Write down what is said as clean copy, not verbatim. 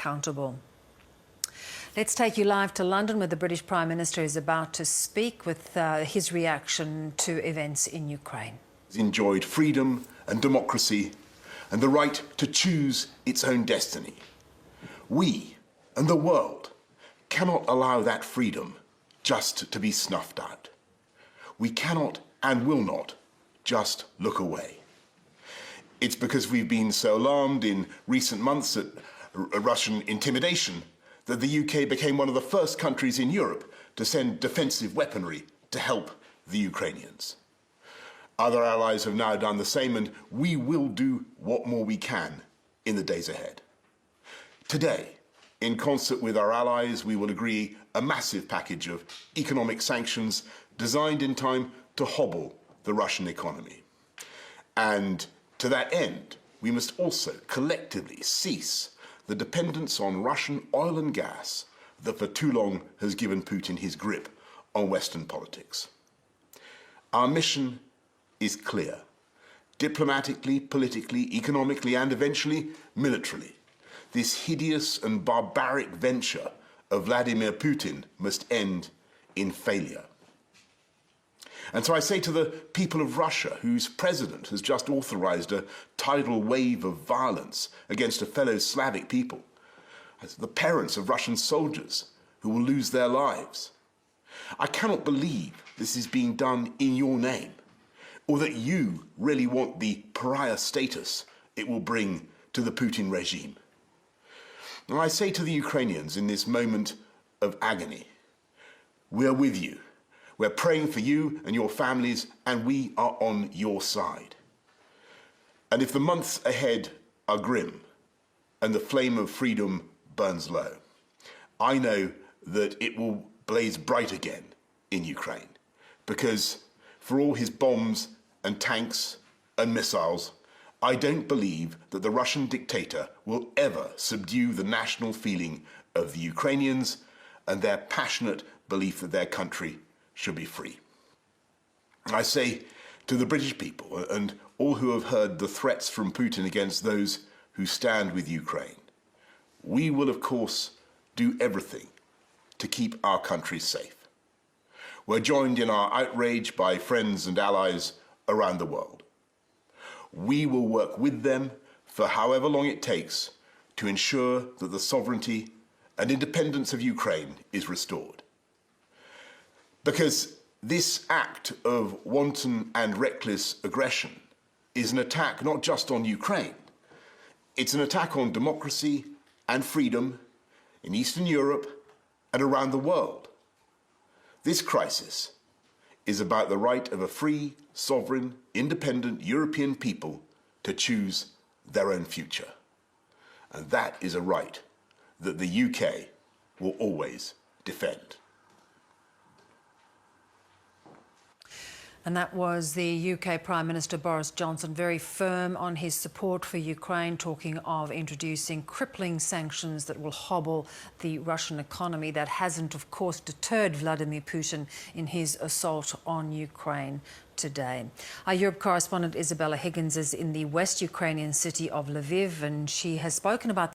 accountable. Let's take you live to London, where the British Prime Minister is about to speak with his reaction to events in Ukraine. Enjoyed freedom and democracy and the right to choose its own destiny. We and the world cannot allow that freedom just to be snuffed out. We cannot and will not just look away. It's because we've been so alarmed in recent months at Russian intimidation that the UK became one of the first countries in Europe to send defensive weaponry to help the Ukrainians. Other allies have now done the same, and we will do what more we can in the days ahead. Today, in concert with our allies, we will agree a massive package of economic sanctions designed in time to hobble the Russian economy. And to that end, we must also collectively cease the dependence on Russian oil and gas that for too long has given Putin his grip on Western politics. Our mission is clear. Diplomatically, politically, economically, and eventually militarily, this hideous and barbaric venture of Vladimir Putin must end in failure. And so I say to the people of Russia, whose president has just authorized a tidal wave of violence against a fellow Slavic people, as the parents of Russian soldiers who will lose their lives, I cannot believe this is being done in your name, or that you really want the pariah status it will bring to the Putin regime. And I say to the Ukrainians in this moment of agony, we're with you. We're praying for you and your families, and we are on your side. And if the months ahead are grim and the flame of freedom burns low, I know that it will blaze bright again in Ukraine, because for all his bombs and tanks and missiles, I don't believe that the Russian dictator will ever subdue the national feeling of the Ukrainians and their passionate belief that their country should be free. I say to the British people and all who have heard the threats from Putin against those who stand with Ukraine, we will of course do everything to keep our country safe. We're joined in our outrage by friends and allies around the world. We will work with them for however long it takes to ensure that the sovereignty and independence of Ukraine is restored. Because this act of wanton and reckless aggression is an attack not just on Ukraine, it's an attack on democracy and freedom in Eastern Europe and around the world. This crisis is about the right of a free, sovereign, independent European people to choose their own future. And that is a right that the UK will always defend. And that was the UK Prime Minister Boris Johnson, very firm on his support for Ukraine, talking of introducing crippling sanctions that will hobble the Russian economy. That hasn't, of course, deterred Vladimir Putin in his assault on Ukraine today. Our Europe correspondent Isabella Higgins is in the West Ukrainian city of Lviv, and she has spoken about